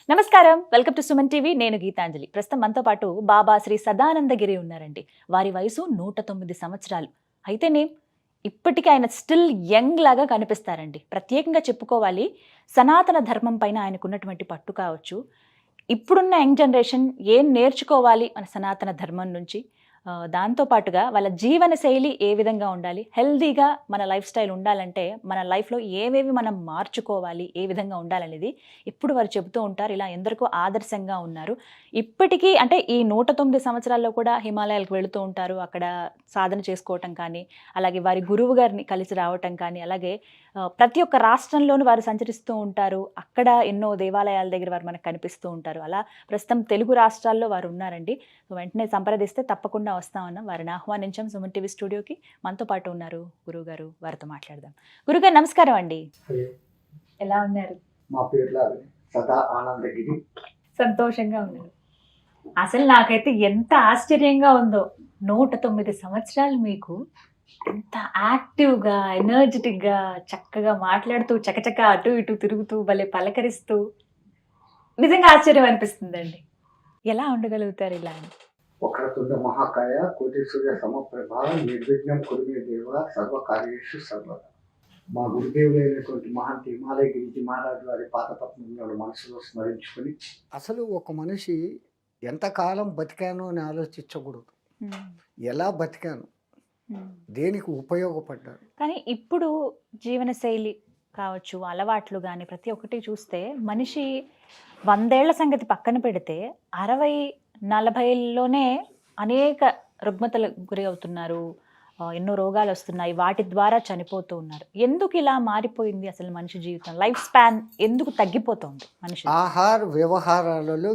నమస్కారం, welcome to Suman TV. నేను గీతాంజలి. ప్రస్తుతం మనతో పాటు బాబా శ్రీ సదానందగిరి ఉన్నారండి. వారి వయసు 109 సంవత్సరాలు. అయితేనే ఇప్పటికీ ఆయన స్టిల్ యంగ్ లాగా కనిపిస్తారండి. ప్రత్యేకంగా చెప్పుకోవాలి, సనాతన ధర్మం పైన ఆయనకున్నటువంటి పట్టు కావచ్చు. ఇప్పుడున్న యంగ్ జనరేషన్ ఏం నేర్చుకోవాలి మన సనాతన ధర్మం నుంచి, దాంతోపాటుగా వాళ్ళ జీవన శైలి ఏ విధంగా ఉండాలి, హెల్దీగా మన లైఫ్ స్టైల్ ఉండాలంటే మన లైఫ్లో ఏవేవి మనం మార్చుకోవాలి, ఏ విధంగా ఉండాలనేది ఇప్పుడు వారు చెబుతూ ఉంటారు. ఇలా ఎందరికో ఆదర్శంగా ఉన్నారు. ఇప్పటికీ అంటే ఈ 109 సంవత్సరాల్లో కూడా హిమాలయాలకు వెళుతూ ఉంటారు. అక్కడ సాధన చేసుకోవటం కానీ, అలాగే వారి గురువు గారిని కలిసి రావటం కానీ, అలాగే ప్రతి ఒక్క రాష్ట్రంలోనూ వారు సంచరిస్తూ ఉంటారు. అక్కడ ఎన్నో దేవాలయాల దగ్గర వారు మనకు కనిపిస్తూ ఉంటారు. అలా ప్రస్తుతం తెలుగు రాష్ట్రాల్లో వారు ఉన్నారండి. వెంటనే సంప్రదిస్తే తప్పకుండా వస్తామన్నాం. వారిని ఆహ్వానించాం సుమన్ టీవీ స్టూడియోకి. మనతో పాటు ఉన్నారు గురువు గారు. వారితో మాట్లాడదాం. గురుగారు నమస్కారం అండి. ఎలా ఉన్నారు? మా పేర్ల సదా ఆనందగిరి. సంతోషంగా ఉన్నారు. అసలు నాకైతే ఎంత ఆశ్చర్యంగా ఉందో, 109 సంవత్సరాలు మీకు ఎంత యాక్టివ్గా, ఎనర్జెటిక్గా, చక్కగా మాట్లాడుతూ, చకచక అటు ఇటు తిరుగుతూ, భలే పలకరిస్తూ, నిజంగా ఆశ్చర్యం అనిపిస్తుందండి. ఎలా ఉండగలుగుతారు ఇలా అని? వక్రతుండ మహాకాయ కోటి సూర్య సమప్రభ నిర్విఘ్నం కురుమే దేవ సర్వకార్యేషు సర్వదా. మా గురుదేవులైనటువంటి మహంతి హిమాలయ గిరిజీ మహారాజు వారి పాదపద్మంలో మనసులో స్మరించుకొని, అసలు ఒక మనిషి ఎంతకాలం బతికాను అని ఆలోచించకూడదు. ఎలా బతికాను, దేనికి ఉపయోగపడ్డాను. కానీ ఇప్పుడు జీవనశైలి కావచ్చు, అలవాట్లు కానీ ప్రతి ఒక్కటి చూస్తే మనిషి 100 ఏళ్ల సంగతి పక్కన పెడితే 60-40లోనే అనేక రుగ్మతలకు గురి అవుతున్నారు. ఎన్నో రోగాలు వస్తున్నాయి. వాటి ద్వారా చనిపోతూ ఉన్నారు. ఎందుకు ఇలా మారిపోయింది అసలు మనిషి జీవితం? లైఫ్ స్పాన్ ఎందుకు తగ్గిపోతుంది మనిషి? ఆహార వ్యవహారాలలో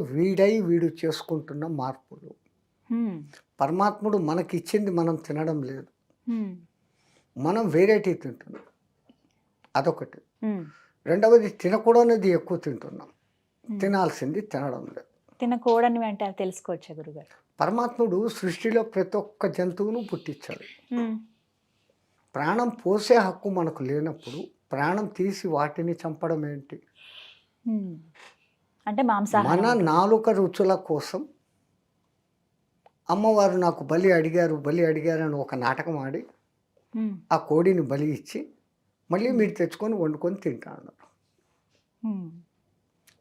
వీడు చేసుకుంటున్న మార్పులు. పరమాత్ముడు మనకిచ్చింది మనం తినడం లేదు, మనం వేరేటి తింటున్నాం. అదొకటి. రెండవది, తినకూడనిది ఎక్కువ తింటున్నాం, తినాల్సింది తినడం లేదు. తినకూడనివి అంటే అది తెలుసుకోవచ్చా గురుగారు? పరమాత్ముడు సృష్టిలో ప్రతి ఒక్క జంతువును పుట్టించాడు. ప్రాణం పోసే హక్కు మనకు లేనప్పుడు ప్రాణం తీసి వాటిని చంపడం ఏంటి? అంటే మాంసాహారం. మన నాలుక రుచుల కోసం అమ్మవారు నాకు బలి అడిగారు అని ఒక నాటకం ఆడి ఆ కోడిని బలి ఇచ్చి మళ్ళీ మీరు తెచ్చుకొని వండుకొని తింటాను.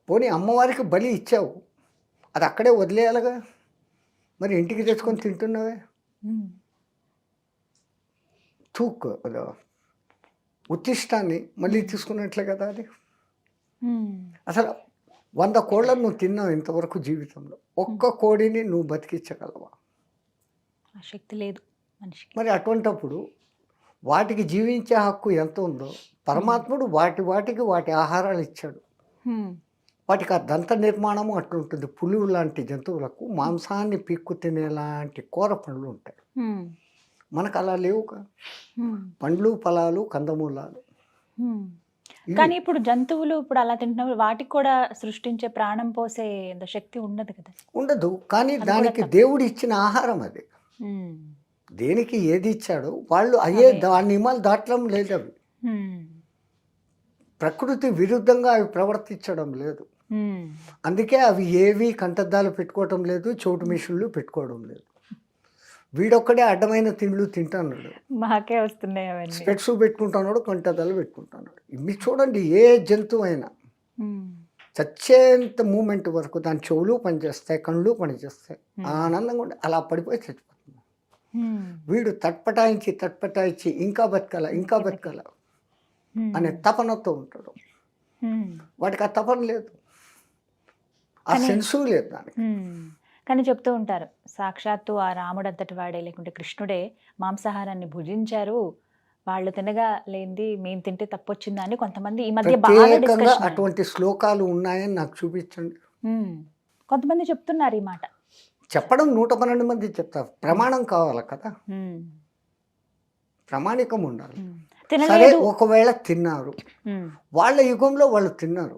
పోనీ అమ్మవారికి బలి ఇచ్చావు, అది అక్కడే వదిలేయాలిగా, మరి ఇంటికి తెచ్చుకొని తింటున్నావే. తూక్ ఉత్తిష్టాన్ని మళ్ళీ తీసుకున్నట్లే కదా అది. అసలు 100 కోళ్ళను నువ్వు తిన్నావు ఇంతవరకు జీవితంలో, ఒక్క కోడిని నువ్వు బతికించగలవా? శక్తి లేదు మనిషికి. మరి అటువంటప్పుడు వాటికి జీవించే హక్కు ఎంత ఉందో పరమాత్ముడు వాటికి వాటి ఆహారాలు ఇచ్చాడు. వాటికి ఆ దంత నిర్మాణము అట్లుంటుంది. పులువు లాంటి జంతువులకు మాంసాన్ని పీక్కు తినేలాంటి కూర పండ్లు ఉంటాయి. మనకు అలా లేవుగా. పండ్లు, ఫలాలు, కందమూలాలు. కానీ ఇప్పుడు జంతువులు ఇప్పుడు అలా తింటున్నప్పుడు వాటికి కూడా సృష్టించే ప్రాణం పోసే శక్తి ఉండదు కదా. ఉండదు. కానీ దానికి దేవుడు ఇచ్చిన ఆహారం అది. దేనికి ఏది ఇచ్చాడో వాళ్ళు అయ్యే దాని నియమాలు దాటడం లేదు. అవి ప్రకృతి విరుద్ధంగా అవి ప్రవర్తించడం లేదు. అందుకే అవి ఏవి కంటద్దాలు పెట్టుకోవటం లేదు, చోటు మిషన్లు పెట్టుకోవడం లేదు. వీడొక్కడే అడ్డమైన తిండ్లు తింటున్నాడు, మాకే వస్తున్నాయి అవన్నీ. స్పెట్స్ పెట్టుకుంటున్నాడు, కంటద్దాలు పెట్టుకుంటున్నాడు. ఇవి చూడండి, ఏ జంతువు అయినా చచ్చేంత మూమెంట్ వరకు దాని చెవులు పనిచేస్తాయి, కళ్ళు పనిచేస్తాయి, ఆనందంగా ఉండి అలా పడిపోయి చచ్చిపోతుంది. వీడు తట్పటాయించి ఇంకా బతకాల అనే తపనతో ఉంటాడు. వాడికి ఆ తపన లేదు, ఆ సెన్సు లేదు దానికి. కానీ చెప్తూ ఉంటారు, సాక్షాత్తు ఆ రాముడు అంతటి వాడే లేకుంటే కృష్ణుడే మాంసాహారాన్ని భుజించారు, వాళ్ళు తినగా లేనిది మేము తింటే తప్పొచ్చిందా అని కొంతమంది ఈ మధ్య బాగా అటువంటి శ్లోకాలు ఉన్నాయని నాకు చూపించండి. కొంతమంది చెప్తున్నారు ఈ మాట. చెప్పడం 112 మంది చెప్తారు. ప్రమాణం కావాలి కదా, ప్రామాణికం ఉండాలి. సరే, ఒకవేళ తిన్నారు, వాళ్ళ యుగంలో వాళ్ళు తిన్నారు.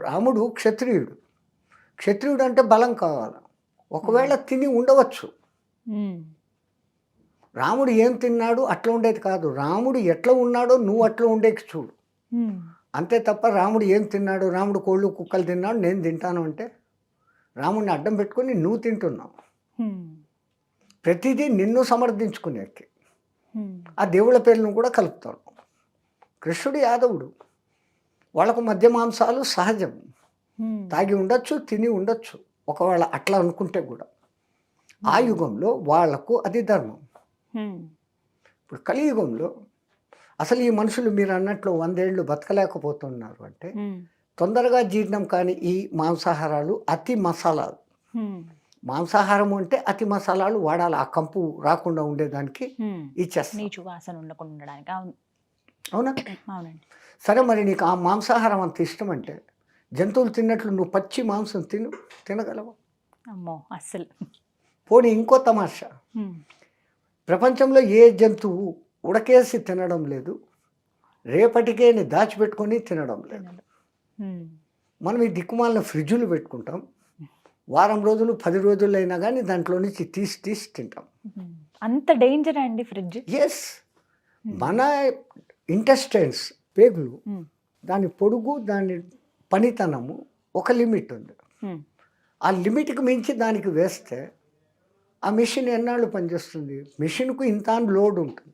రాముడు క్షత్రియుడు అంటే బలం కావాలి. ఒకవేళ తిని ఉండవచ్చు. రాముడు ఏం తిన్నాడు అట్లా ఉండేది కాదు. రాముడు ఎట్లా ఉన్నాడో నువ్వు అట్లా ఉండేకి చూడు. అంతే తప్ప రాముడు ఏం తిన్నాడు, రాముడు కోళ్ళు కుక్కలు తిన్నాడు నేను తింటాను అంటే రాముడిని అడ్డం పెట్టుకొని నువ్వు తింటున్నావు. ప్రతిదీ నిన్ను సమర్థించుకునేకి ఆ దేవుళ్ళ పేర్లను కూడా కలుపుతాడు. కృష్ణుడు యాదవుడు, వాళ్ళకు మద్య మాంసాలు సహజం, తాగి ఉండొచ్చు, తిని ఉండొచ్చు ఒకవేళ అట్లా అనుకుంటే కూడా. ఆ యుగంలో వాళ్లకు అది ధర్మం. ఇప్పుడు కలియుగంలో అసలు ఈ మనుషులు మీరు అన్నట్లు 100 ఏళ్ళు బతకలేకపోతున్నారు అంటే తొందరగా జీర్ణం కాని ఈ మాంసాహారాలు, అతి మసాలాలు. మాంసాహారం అంటే అతి మసాలాలు వాడాలి, ఆ కంపు రాకుండా ఉండేదానికి ఇచ్చేస్తాం, నీచు వాసన ఉండకుండా ఉండడానికి. అవును, అవునా? అవునండి. సరే, మరి నీకు ఆ మాంసాహారం అంత ఇష్టం అంటే జంతువులు తిన్నట్లు నువ్వు పచ్చి మాంసం తినగలవా? అమ్మో, అస్సలు. పోనీ ఇంకో తమాషా, ప్రపంచంలో ఏ జంతువు ఉడకేసి తినడం లేదు, రేపటికే దాచిపెట్టుకొని తినడం లేదు. మనం ఈ దిక్కుమాలిన ఫ్రిడ్జులు పెట్టుకుంటాం, వారం రోజులు 10 రోజులు అయినా కానీ దాంట్లో నుంచి తీసి తింటాం. అంత డేంజర్ అండి ఫ్రిడ్జ్? ఎస్, మన ఇంటెస్టైన్స్, పేగులు, దాని పొడుగు, దాని పనితనము ఒక లిమిట్ ఉంది. ఆ లిమిట్కి మించి దానికి వేస్తే ఆ మిషన్ ఎన్నాళ్ళు పనిచేస్తుంది? మిషన్కు ఇంత లోడ్ ఉంటుంది,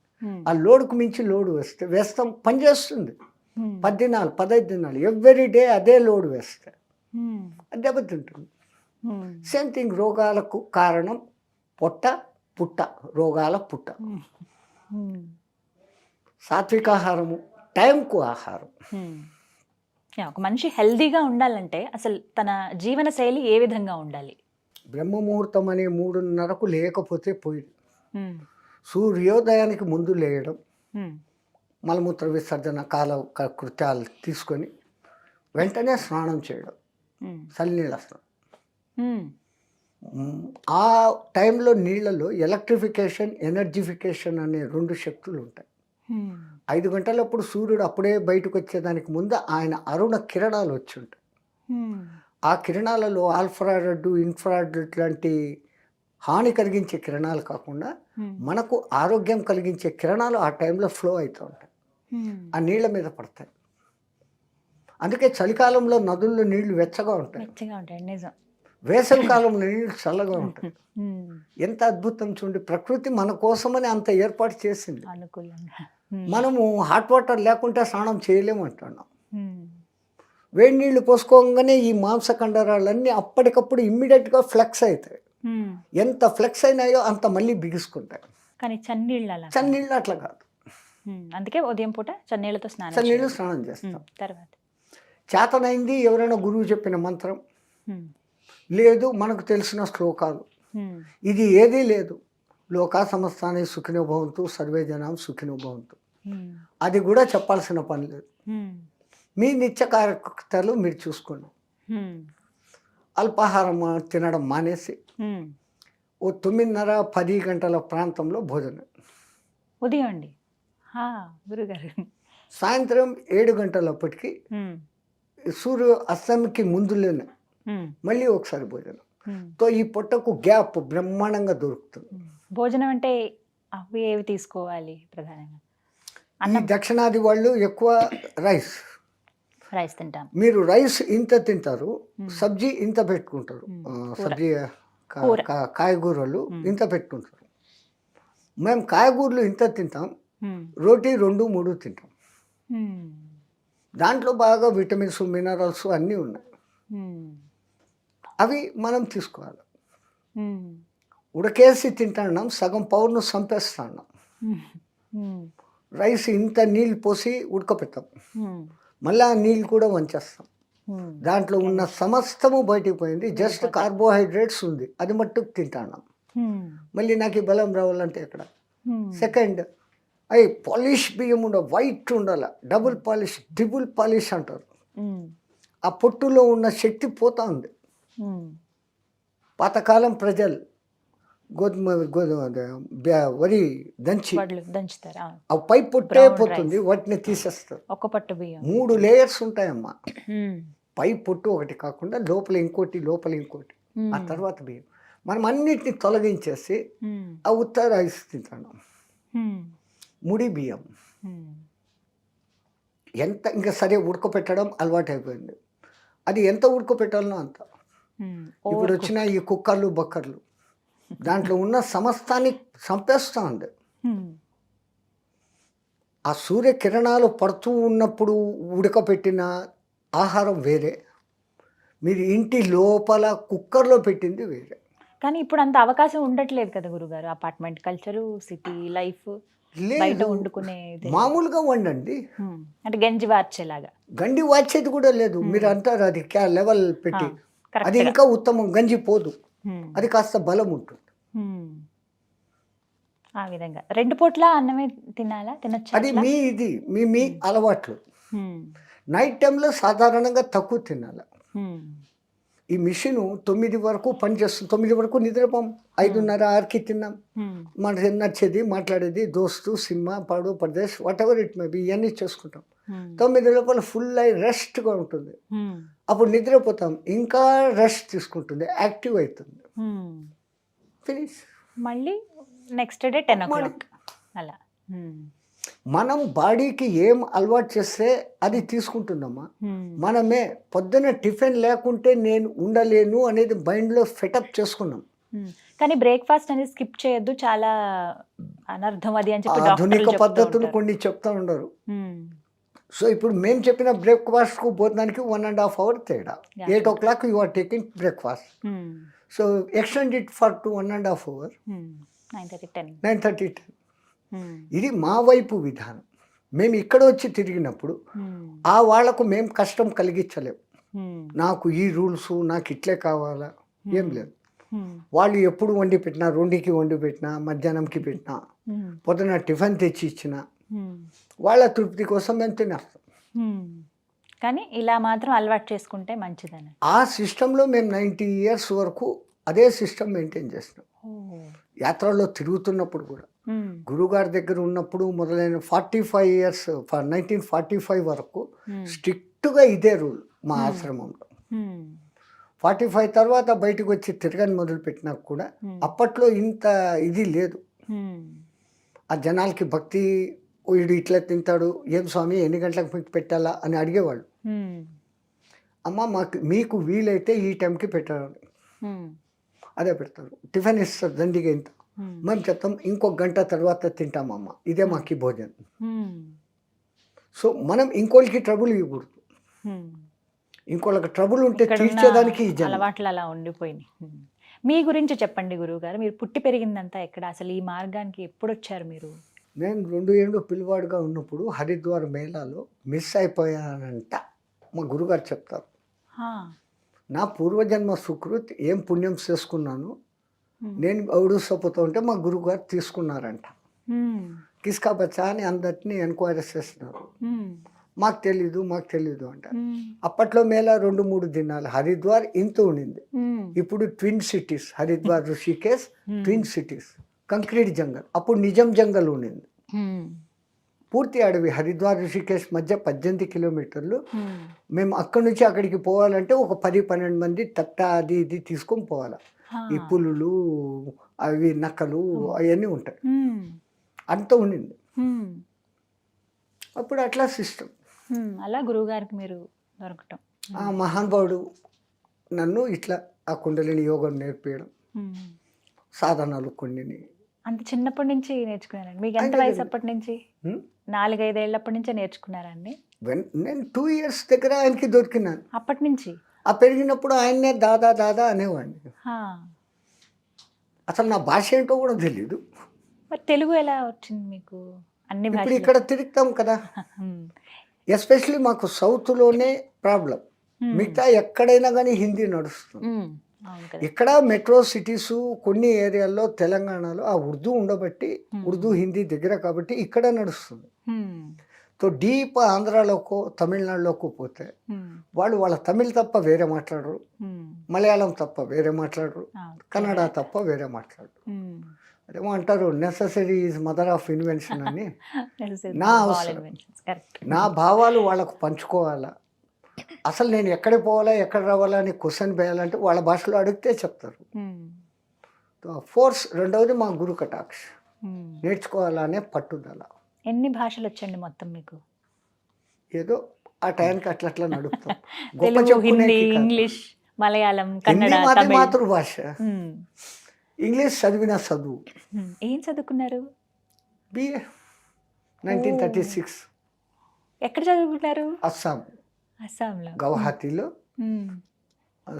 ఆ లోడ్కు మించి లోడ్ వేస్తాం, పనిచేస్తుంది 10 దినాలు 15 దినాలు, ఎవ్రీ డే అదే లోడ్ వేస్తే అది దెబ్బతింటుంది. సేమ్ థింగ్, రోగాలకు కారణం పుట్ట, రోగాల పుట్ట. సాత్వికాహారము, టైంకు ఆహారం. ఒక మనిషి హెల్దీగా ఉండాలంటే అసలు తన జీవన శైలి ఏ విధంగా ఉండాలి? బ్రహ్మముహూర్తం అనే 3:30కు లేకపోతే పోయింది. సూర్యోదయానికి ముందు లేయడం, మలమూత్ర విసర్జన కాల కృత్యాలు తీసుకొని వెంటనే స్నానం చేయడం, చల్లనీళ్ళ స్నానం. ఆ టైంలో నీళ్ళలో ఎలక్ట్రిఫికేషన్, ఎనర్జిఫికేషన్ అనే 2 శక్తులు ఉంటాయి. 5 గంటలప్పుడు సూర్యుడు అప్పుడే బయటకు వచ్చేదానికి ముందు ఆయన అరుణ కిరణాలు వచ్చి ఉంటాయి. ఆ కిరణాలలో ఆల్ఫ్రారెడ్, ఇన్ఫ్రారెడ్ లాంటి హాని కలిగించే కిరణాలు కాకుండా మనకు ఆరోగ్యం కలిగించే కిరణాలు ఆ టైంలో ఫ్లో అవుతూ ఉంటాయి, ఆ నీళ్ళ మీద పడతాయి. అందుకే చలికాలంలో నదుల్లో నీళ్లు వెచ్చగా ఉంటాయి, నిజం. వేసవి కాలంలో నీళ్ళు చల్లగా ఉంటాయి. ఎంత అద్భుతం చూడండి, ప్రకృతి మన కోసమని అంత ఏర్పాటు చేసింది. అనుకూలంగా మనము హాట్ వాటర్ లేకుంటే స్నానం చేయలేము అంటున్నాం. వేడి నీళ్లు పోసుకోగానే ఈ మాంసకండరాలన్నీ అప్పటికప్పుడు ఇమ్మీడియట్గా ఫ్లెక్స్ అవుతాయి. ఎంత ఫ్లెక్స్ అయినాయో అంత మళ్ళీ బిగుసుకుంటాయి. కానీ చన్నీళ్ళు అట్లా కాదు. అందుకే ఉదయం పూట చన్నీళ్ళతో స్నానం చేస్తాం. తర్వాత చేతనైంది ఎవరైనా గురువు చెప్పిన మంత్రం, లేదు మనకు తెలిసిన శ్లోకాలు, ఇది ఏదీ లేదు. లోకా సమస్తాని సుఖినో భవంతు, సర్వే జనం సుఖినో భవంతు, అది కూడా చెప్పాల్సిన పని లేదు. మీ నిత్య కార్యకర్తలు మీరు చూసుకోండి. అల్పాహారం తినడం మానేసి ఓ 9:30-10 గంటల ప్రాంతంలో భోజనం. ఉదయం అండి గురుగారు. సాయంత్రం 7 గంటలప్పటికి సూర్య అస్తమికి ముందులోనే మళ్ళీ ఒకసారి భోజనం. తో ఈ పొట్టకు గ్యాప్ బ్రహ్మాండంగా దొరుకుతుంది. భోజనం అంటే అవి ఏవి తీసుకోవాలి ప్రధానంగా? ఈ దక్షిణాది వాళ్ళు ఎక్కువ రైస్ తింటాం. మీరు రైస్ ఇంత తింటారు, సబ్జీ ఇంత పెట్టుకుంటారు, సబ్జీ కాయగూరలు ఇంత పెట్టుకుంటారు. మేము కాయగూరలు ఇంత తింటాం, రోటీ 2-3 తింటాం. దాంట్లో బాగా విటమిన్స్, మినరల్స్ అన్నీ ఉన్నాయి, అవి మనం తీసుకోవాలి. ఉడకేసి తింటున్నాం, సగం పవర్ను చంపేస్తున్నాం. రైస్ ఇంత నీళ్ళు పోసి ఉడకపెట్టాం, మళ్ళీ ఆ నీళ్ళు కూడా వంచేస్తాం. దాంట్లో ఉన్న సమస్తము బయటికి పోయింది, జస్ట్ కార్బోహైడ్రేట్స్ ఉంది, అది మట్టుకు తింటున్నాం. మళ్ళీ నాకు ఈ బలం రావాలంటే ఎక్కడ? సెకండ్, అవి పాలిష్ బియ్యం వైట్ ఉండాలి, డబుల్ పాలిష్, ట్రిపుల్ పాలిష్ అంటారు. ఆ పొట్టులో ఉన్న శక్తి పోతా ఉంది. పాతకాలం ప్రజలు వరి దంచుతారు, అవి పై పొట్టే పోతుంది, వాటిని తీసేస్తారు. ఒక పట్టు బియ్యం 3 లేయర్స్ ఉంటాయమ్మా. పై పొట్టు ఒకటి కాకుండా లోపల ఇంకోటి, లోపల ఇంకోటి, ఆ తర్వాత బియ్యం. మనం అన్నిటిని తొలగించేసి ఆ ఉత్తర రైస్ తింటున్నాం. ముడి బియ్యం ఎంత ఇంకా సరే ఉడకపెట్టడం అలవాటు అయిపోయింది. అది ఎంత ఉడకపెట్టాలనో అంత. ఇప్పుడు వచ్చిన ఈ కుక్కర్లు బక్కర్లు దాంట్లో ఉన్న సమస్తాన్ని చంపేస్తూ ఉంది. ఆ సూర్యకిరణాలు పడుతూ ఉన్నప్పుడు ఉడకపెట్టిన ఆహారం వేరే, మీరు ఇంటి లోపల కుక్కర్లో పెట్టింది వేరే. కానీ ఇప్పుడు అంత అవకాశం ఉండట్లేదు కదా గురుగారు. అపార్ట్మెంట్ కల్చరు, సిటీ లైఫ్, బయట లేదు, వండుకునేది మామూలుగా వండండి. అంటే గంజి వార్చేలాగా. గండి వాచేది కూడా లేదు. మీరు అంటారు అది లెవెల్ పెట్టి, అది ఇంకా ఉత్తమం. గంజి పోదు, అది కాస్త బలం ఉంటుంది. ఆ విధంగా 2 పూట్ల అన్నమే తినాలా, తినొచ్చు? అది ఇది మీ అలవాట్లు. నైట్ టైంలో సాధారణంగా తక్కువ తినాలి. ఈ మిషన్ 9 వరకు పనిచేస్తుంది. 9 వరకు నిద్రపోం, 5:30, 6కి తిన్నాం. మనకి నచ్చేది మాట్లాడేది, దోస్తు, సినిమా, పాడు, Pardes, what ever it may be, ఇవన్నీ చేసుకుంటాం. 9 లోపల ఫుల్ అయి రెస్ట్గా ఉంటుంది. అప్పుడు నిద్రపోతాం, ఇంకా రెస్ట్ తీసుకుంటుంది, యాక్టివ్ అవుతుంది. ఫినిష్. మళ్ళీ నెక్స్ట్ డే 10 o'clock అలా. మనం బాడీకి ఏం అలవాటు చేస్తే అది తీసుకుంటుందమ్మా. మనమే పొద్దున టిఫిన్ లేకుంటే నేను ఉండలేను అనేది మైండ్లో ఫెటప్ చేసుకున్నాం. కానీ బ్రేక్ఫాస్ట్ అనేది స్కిప్ చేయొద్దు, చాలా అనర్థం అది అని చెప్పి ఆధునిక పద్ధతులు కొన్ని చెప్తా ఉండరు. సో ఇప్పుడు మేము చెప్పిన బ్రేక్ఫాస్ట్కు భోజనానికి 1.5 hour తేడా. 8 o'clock you are taking breakfast. So extend it for to 1.5 hour. 9:30, 10. ఇది మా వైపు విధానం. మేము ఇక్కడ వచ్చి తిరిగినప్పుడు ఆ వాళ్లకు మేము కష్టం కలిగించలేము. నాకు ఈ రూల్స్, నాకు ఇట్లే కావాలా, ఏం లేదు. వాళ్ళు ఎప్పుడు వండి పెట్టినా, 2కి వండి పెట్టినా, మధ్యాహ్నంకి పెట్టినా, పొద్దున టిఫిన్ తెచ్చి ఇచ్చినా వాళ్ళ తృప్తి కోసం మేము తినేస్తాం. కానీ ఇలా మాత్రం అలవాటు చేసుకుంటే మంచిదని ఆ సిస్టంలో మేము 90 years వరకు అదే సిస్టమ్ మెయింటైన్ చేస్తున్నాం. యాత్రల్లో తిరుగుతున్నప్పుడు కూడా, గురుగారి దగ్గర ఉన్నప్పుడు మొదలైన 45 years, 1945 వరకు స్ట్రిక్ట్గా ఇదే రూల్ మా ఆశ్రమంలో. 45 తర్వాత బయటకు వచ్చి తిరగని మొదలుపెట్టినా కూడా అప్పట్లో ఇంత ఇది లేదు. ఆ జనాలకి భక్తి, వీడు ఇట్లా తింటాడు, ఏం స్వామి ఎన్ని గంటలకు మీకు పెట్టాలా అని అడిగేవాళ్ళు. అమ్మ మీకు వీలైతే ఈ టైంకి పెట్టాలని, అదే పెడతారు. టిఫిన్ ఇస్తారు దండిగా ఇంత, మేము చెప్తాం ఇంకొక గంట తర్వాత తింటామమ్మ, ఇదే మాకు భోజనం. సో మనం ఇంకోళ్ళకి ట్రబుల్ ఇవ్వకూడదు. ఇంకోళ్ళకి ట్రబుల్ ఉంటే తీర్చేదానికి అలవాట్లు అలా ఉండిపోయినాయి. మీ గురించి చెప్పండి గురువుగారు. మీరు పుట్టి పెరిగిందంతా ఎక్కడ, అసలు ఈ మార్గానికి ఎప్పుడు వచ్చారు మీరు? నేను 2 ఏళ్ళు పిల్లవాడుగా ఉన్నప్పుడు హరిద్వార్ మేళాలో మిస్ అయిపోయానంట మా గురుగారు చెప్తారు. నా పూర్వజన్మ సుకృత్ ఏం పుణ్యం చేసుకున్నాను, నేను అవుడుసపోతూ ఉంటే మా గురుగారు తీసుకున్నారంట. కిస్కా బచ్చా అని అందరినీ ఎంక్వైరీ చేస్తున్నారు. మాకు తెలీదు అంట. అప్పట్లో మేళా 2-3 దినాలు. హరిద్వార్ ఇంత ఉండింది. ఇప్పుడు twin cities, Haridwar, Rishikesh twin cities, concrete jungle. అప్పుడు నిజం జంగల్ ఉండింది, పూర్తి అడవి. హరిద్వార్ ఋషికేశ్ మధ్య 18 kilometers. మేము అక్కడి నుంచి అక్కడికి పోవాలంటే ఒక 10-12 మంది తట్ట అది ఇది తీసుకొని పోవాలి. ఈ పులులు, అవి నక్కలు, అవన్నీ ఉంటాయి. అంత ఉండింది అప్పుడు. అట్లా సిస్టమ్. అలా గురువుగారికి మీరు దొరకటం. ఆ మహానుభావుడు నన్ను ఇట్లా ఆ కుండలిని యోగం నేర్పించడం, సాధనాలు కొన్ని. అంత చిన్నప్పటి నుంచి నేర్చుకున్నారండి? మీకు ఎంత వయసు అప్పటి నుంచి? 4-5 ఏళ్ళప్పటి నుంచే నేర్చుకున్నారండి? నేను 2 years దగ్గర ఆయనకి దొరికినాను. అప్పటి నుంచి ఆ పెరిగినప్పుడు ఆయన్నే దాదా దాదా అనేవాడిని. అసలు నా భాష ఏంటో కూడా తెలీదు. మరి తెలుగు ఎలా వచ్చింది మీకు? అన్ని ఇప్పుడు ఇక్కడ తిరుగుతాం కదా, ఎస్పెషలీ మాకు సౌత్లోనే ప్రాబ్లం. మిగతా ఎక్కడైనా కానీ హిందీ నడుస్తుంది. ఇక్కడ మెట్రో సిటీస్ కొన్ని ఏరియాల్లో తెలంగాణలో ఆ ఉర్దూ ఉండబట్టి, ఉర్దూ హిందీ దగ్గర కాబట్టి ఇక్కడ నడుస్తుంది. తో డీప్ ఆంధ్రాలోకో తమిళనాడులోకో పోతే వాళ్ళు వాళ్ళ తమిళ్ తప్ప వేరే మాట్లాడరు, మలయాళం తప్ప వేరే మాట్లాడరు, కన్నడ తప్ప వేరే మాట్లాడరు. అదేమో అంటారు necessary is mother of invention అని. నా అవసరం, నా భావాలు వాళ్ళకు పంచుకోవాలా. అసలు నేను ఎక్కడికి పోవాలా, ఎక్కడ రావాలా అని క్వశ్చన్ వేయాలంటే వాళ్ళ భాషలో అడిగితే చెప్తారు. ఫోర్స్. రెండవది మా గురు కటాక్ష, నేర్చుకోవాలనే పట్టుదల. ఎన్ని భాషలు వచ్చండి మొత్తం మీకు? ఏదో ఆ టైంకి అట్లా అట్లా నడుపుతాం. గొప్ప తెలుగు, చెప్పుకునేకి హిందీ, కాదు. ఇంగ్లీష్, మలయాళం, హిందీ కన్నడ, మాది తమిళ్. మాతృభాష. హ్మ్. ఇంగ్లీష్ చదివిన చదువు. ఏం చదువుకున్నారు? బిఏ 1936 ఎక్కడ చదువుకున్నారు? అస్సాం అస్సాంలో. గౌహతిలో హ్మ్.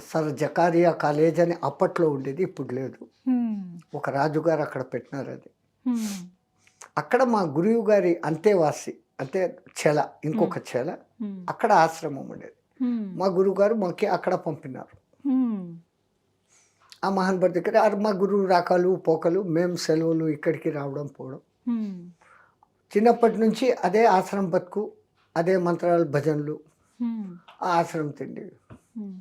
సర్ జకారియా కాలేజ్ అని అప్పట్లో ఉండేది, ఇప్పుడు లేదు. హ్మ్. ఒక రాజుగారు అక్కడ పెట్టినారు అది. హ్మ్. అక్కడ మా గురువు గారి అంతేవాసి, అంటే చెల, ఇంకొక చెల, హ్మ్. అక్కడ ఆశ్రమం ఉండేది. హ్మ్. మా గురువు గారు మాకి అక్కడ పంపినారు. హ్మ్. ఆ మహాన్భర్ దగ్గర మా గురువు రాకాలు పోకలు, మేము సెలవులు ఇక్కడికి రావడం పోవడం. హ్మ్. చిన్నప్పటి నుంచి అదే ఆశ్రమం బతుకు, అదే మంత్రాలు భజనలు, హ్మ్. ఆ ఆశ్రమం తిండి. హ్మ్.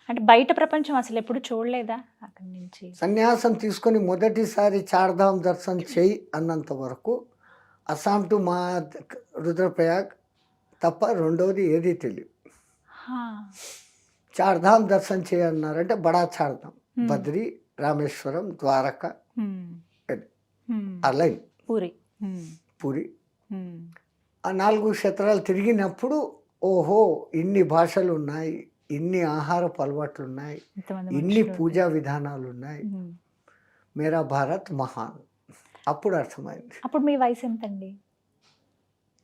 అంటే బయట ప్రపంచం అసలు ఎప్పుడు చూడలేదా అక్కడి నుంచి? సన్యాసం తీసుకొని మొదటిసారి చార్ధామ్ దర్శనం చేయి అన్నంత వరకు అస్సాం టు మా రుద్రప్రయాగ్ తప్ప రెండవది ఏదీ తెలియదు. హా. చార్ధామ్ దర్శనం చేయన్నారంటే బడా చార్ధామ్, Hmm. బద్రి, రామేశ్వరం, ద్వారక, హ్మ్. హ్మ్. ఆ లైన్, పూరి. హ్మ్. పూరి, హ్మ్. ఆ 4 క్షేత్రాలు తిరిగినప్పుడు ఓహో ఇన్ని భాషలు ఉన్నాయి, ఇన్ని ఆహారపు అలవాట్లు ఉన్నాయి, ఇంతమంది ఇన్ని మనుషులు పూజా విధానాలు ఉన్నాయి, హ్మ్. మేరా భారత్ మహాన్. అప్పుడు అర్థమైంది. అప్పుడు మీ వయసు ఎంతండి?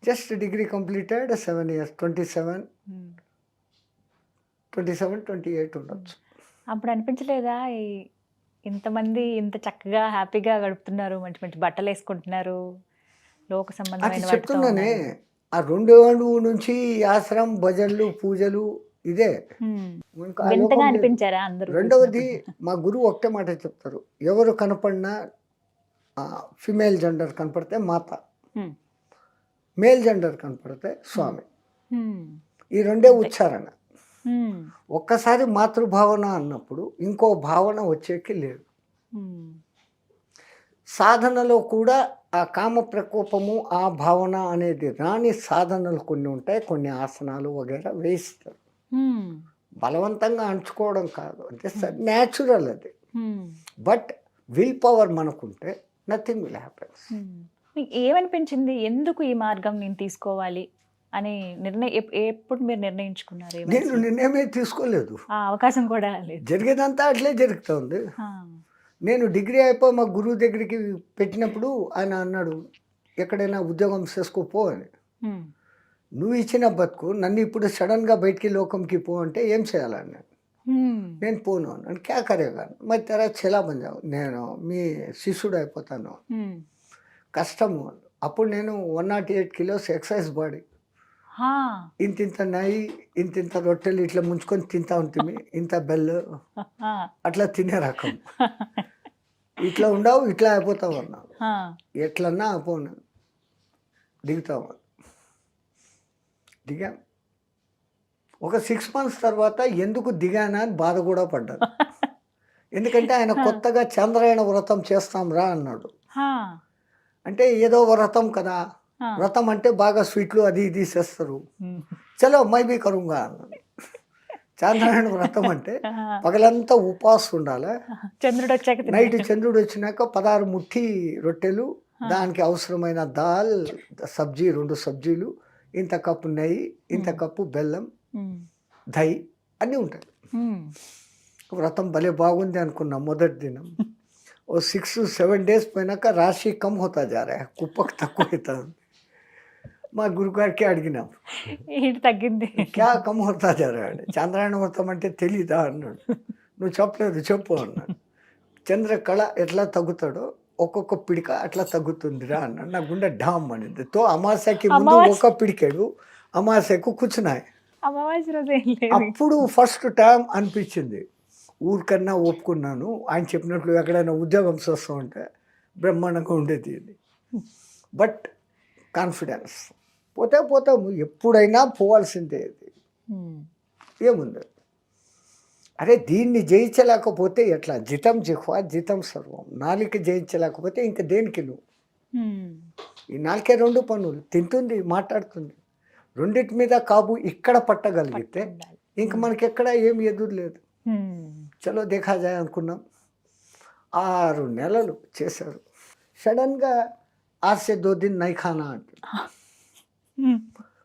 జస్ట్ డిగ్రీ కంప్లీటెడ్ 7 years, 27, హ్మ్. 27, 28 ఉండొచ్చు. అప్పుడు అనిపించలేదా ఇంతమంది ఇంత చక్కగా హ్యాపీగా గడుపుతున్నారు, మంచి మంచి బట్టలు వేసుకుంటున్నారు, లోక అది సంబంధమైన వాటితో చెప్తున్నానే, ఉన్నారు? ఆ 2 ఏళ్ళు నుంచి ఈ ఆశ్రమం భజనలు పూజలు ఇదే. హ్మ్. మనకు ఆ లోకం వింతగా లేదు. అనిపించారా అందరూ రెండవది చూసినప్పుడు? మా గురువు ఒకటే మాట చెప్తారు, ఎవరు కనపడినా ఫిమేల్ జెండర్ కనపడితే మాత, హ్మ్. మేల్ జెండర్ కనపడితే స్వామి. హ్మ్. ఈ రెండే అంతే. ఉచ్చారణ. హ్మ్. ఒక్కసారి మాతృభావన అన్నప్పుడు ఇంకో భావన వచ్చేకి లేదు. హ్మ్. సాధనలో కూడా ఆ కామ ప్రకోపము, ఆ భావన అనేది రాని సాధనలు కొన్ని ఉంటాయి, కొన్ని ఆసనాలు వగైరా వేయిస్తారు. హ్మ్. బలవంతంగా అంచుకోవడం కాదు, అంటే న్యాచురల్ అది. హ్మ్. బట్ విల్ పవర్ మనకుంటే నథింగ్ విల్ హ్యాపెన్. హ్మ్. మీకు ఏమనిపించింది? ఎందుకు ఈ మార్గం నేను తీసుకోవాలి అని ఎప్పుడు మీరు నిర్ణయించుకున్నారు? ఏ నేను వయసులో? నిర్ణయమే తీసుకోలేదు, ఆ అవకాశం కూడా లేదు. జరిగేదంతా అట్లే జరుగుతుంది. ఆ. నేను డిగ్రీ అయిపోయి మా గురువు దగ్గరికి పెట్టినప్పుడు ఆయన అన్నాడు, ఎక్కడైనా ఉద్యోగం చేసుకోపో అని. హ్మ్. నువ్వు ఇచ్చిన బతుకు నన్ను ఇప్పుడు సడన్గా బయటికి లోకంకి పో అంటే ఏం చేయాలని. హ్మ్. నేను పోను అన్నాను. క్యా కరేగా, మరి తెరా చెలా బంజావు, నేను మీ శిష్యుడు అయిపోతాను, హ్మ్. కష్టము. అప్పుడు నేను 108 kilos ఎక్సైజ్ బాడీ, హా. ఇంతింత నెయ్యి, ఇంతింత రొట్టెలు ఇట్లా ముంచుకొని తింటా ఉంటుంది, ఇంత బెల్లు ఆ. అట్లా తినే రకం. ఇట్లా ఉండవు, ఇట్లా అయిపోతావు అన్నాను. ఆ. ఎట్లన్నా పోను, దిగుతావు. దిగా ఒక 6 months తర్వాత ఎందుకు దిగానా అని బాధ కూడా పడ్డాను. ఎందుకంటే ఆయన కొత్తగా చంద్రాయణ వ్రతం చేస్తాం రా అన్నాడు. హా. అంటే ఏదో వ్రతం కదా, ఆ. వ్రతం అంటే బాగా స్వీట్లు అది ఇది చేస్తారు, హ్మ్. చలో మై బీ కరుంగా అన్నాడు. చంద్రాయణ వ్రతం అంటే ఆ. పగలంతా ఉపవాసం ఉండాలి, చంద్రుడు వచ్చాక నైట్ తిన్నాడు. చంద్రుడు వచ్చినాక 16 ముఠి రొట్టెలు, దానికి అవసరమైన దాల్, సబ్జీ, 2 సబ్జీలు, ఇంత కప్పు నెయ్యి, ఇంత కప్పు బెల్లం, హ్మ్. దహి అన్నీ ఉంటాయి. హ్మ్. వ్రతం భలే బాగుంది అనుకున్నాం మొదటి దినం. ఓ 6-7 days పోయినాక రాశి కమ్ హోతా జా రా, కుప్పకు తక్కువ అవుతుంది. మా గురుగారికి అడిగినాం, ఏంటి తగ్గింది? క్యా కమ్ హోతా జా రా అంటే, చంద్రాయణ వ్రతం అంటే తెలీదా అన్నాడు. నువ్వు చెప్పలేదు, చెప్పు అన్నాడు. చంద్రకళ ఎట్లా తగ్గుతాడో ఒక్కొక్క పిడిక అట్లా తగ్గుతుందిరా అన్నాడు. నా గుండె ఢామ్ అనింది. తో అమావాస్యకి ముందు ఒక పిడికెడు, అమావాస్యకు కూర్చున్నాయి. అమావాస్య రోజు ఏం లేదు. అప్పుడు ఫస్ట్ టైం అనిపించింది, ఊరికన్నా ఒప్పుకున్నాను, ఆయన చెప్పినట్లు ఎక్కడైనా ఉద్యోగం చేస్తూ ఉంటే బ్రహ్మాండంగా ఉండేది ఇది. బట్ కాన్ఫిడెన్స్, పోతే పోతాము, ఎప్పుడైనా పోవాల్సిందే ఇది, హ్మ్. ఏముంది. అరే దీన్ని జయించలేకపోతే ఎట్లా, జితం జిహ్వా జితం సర్వం, నాలుక జయించలేకపోతే ఇంకా దేనికి నువ్వు. హ్మ్. ఈ నాలుకే 2 పనులు, తింటుంది, మాట్లాడుతుంది, రెండింటి మీద కాబు ఇక్కడ పట్టగలిగితే ఉండాలి. ఇంక మనకి ఎక్కడ ఏం ఎదురు లేదు. హ్మ్. చలో దేఖా జాయ్ అనుకున్నాం. 6 నెలలు చేశారు. సడన్గా 8 से 2 दिन नहीं खाना అంటే హ్మ్.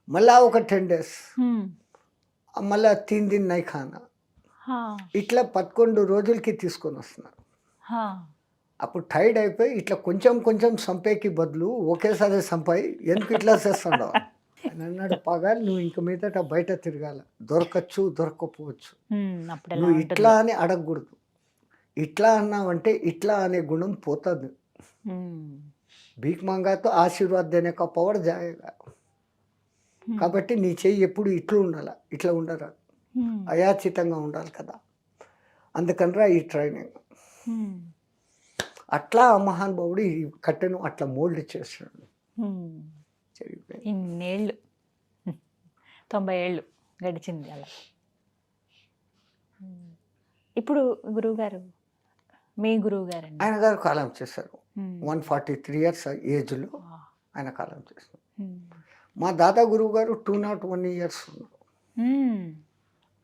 మళ్ళా ఒక 10 days హ్మ్. మళ్ళా 3 दिन नहीं खाना హా. ఇట్లా 11 రోజులకి తీసుకొని వస్తున్నారు. హా. అప్పుడు టైర్డ్ అయిపోయి ఇట్లా కొంచెం కొంచెం సంపేకి బదులు ఒకేసారి సంపాయి ఎందుకు ఇట్లా చేస్తుండవు అని అన్నాడు. పగాలి నువ్వు ఇంక మీదట బయట తిరగాల, దొరకచ్చు దొరకపోవచ్చు, హ్మ్. అప్పుడు ఎలా నువ్వు ఉంటుంది? ఇట్లా అని అడగకూడదు. ఇట్లా అన్నావంటే ఇట్లా అనే గుణం పోతుంది. హ్మ్. భీక్ మంగాతో ఆశీర్వాద్ దేనే కా పవర్ జాయేగా. కాబట్టి నీ చెయ్యి ఎప్పుడు ఇట్లా ఉండాలి, ఇట్లా ఉండరా, హ్మ్. అయాచితంగా ఉండాలి కదా. అందుకనరా ఈ ట్రైనింగ్. హ్మ్. అట్లా ఆ మహానుభావుడు ఈ కట్టెను అట్లా మోల్డ్ చేస్తున్నాడు. హ్మ్. జరిగిపోయింది. ఇన్నేళ్ళు 90 ఏళ్ళు గడిచింది అలా. హ్మ్. ఇప్పుడు గురువుగారు, మీ గురువు గారండి. ఆయన గారు కాలం చేశారు. 143 years ఏజ్లో ఆయన కాలం చేశారు. మా దాదా గురువు గారు 201 years ఉన్నారు.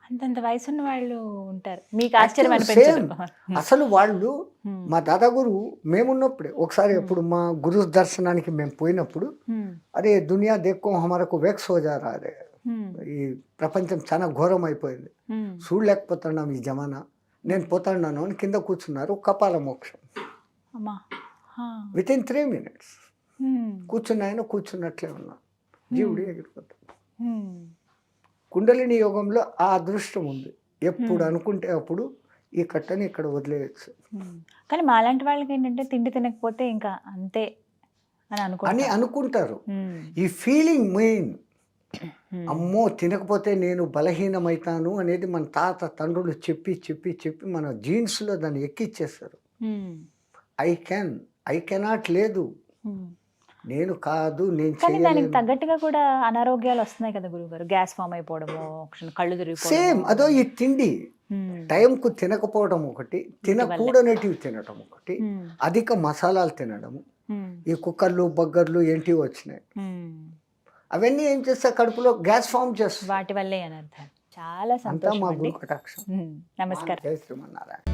అంతంత వయసున్న వాళ్ళు ఉంటారు. మీకు Actually ఆశ్చర్యం అనిపించదు? same. అసలు వాళ్ళు మా దాదా గురువు మేమున్నప్పుడే ఒకసారి ఎప్పుడు మా గురు దర్శనానికి మేము పోయినప్పుడు, అరే దునియా దేక్కో హమారకు వెక్స్ హో జా రా రే, ఈ ప్రపంచం చాలా ఘోరం అయిపోయింది, చూడలేకపోతున్నాం ఈ జమానా, నేను పోతాన్నాను అని కింద కూర్చున్నారు. కపాల మోక్షం అమ్మా. విత్ ఇన్ 3 minutes కూర్చున్నాయన కూర్చున్నట్లే ఉన్నాను. జీవుడు ఎగిరిపోతాడు. కుండలిని యోగంలో ఆ అదృష్టం ఉంది. ఎప్పుడు అనుకుంటే అప్పుడు ఈ కట్టని ఇక్కడ వదిలేయచ్చు కానీ మాలాంటి వాళ్ళకి ఏంటంటే తిండి తినకపోతే ఇంకా అంతే అని అనుకుంటారు. ఈ ఫీలింగ్ మెయిన్. అమ్మో తినకపోతే నేను బలహీనమవుతాను అనేది మన తాత తండ్రులు చెప్పి చెప్పి చెప్పి మన జీన్స్లో దాన్ని ఎక్కిచ్చేస్తారు. ఐ కెనాట్ లేదు, నేను కాదు, నేను కానీ దానికి చేయలేను. తగ్గట్టుగా కూడా అనారోగ్యాలు వస్తున్నాయి కదా గురువుగారు. గ్యాస్ ఫామ్ అయిపోవడము, కళ్ళు తిరిగిపోవడము. సేమ్ అదో ఈ తిండి టైంకు తినకపోవడం ఒకటి, తినకూడనేటివి తినడం ఒకటి, అధిక మసాలాలు తినడము, ఈ కుక్కర్లు బగ్గర్లు ఏంటివి వచ్చినాయి, అవన్నీ ఏం చేస్తా కడుపులో గ్యాస్ ఫామ్ చేస్తా. వాటి వల్లే అని అర్థం. చాలా అంతా మా సంతోషం అండి. గురు కటాక్షం. నమస్కారం. జై శ్రీమన్నారాయణ.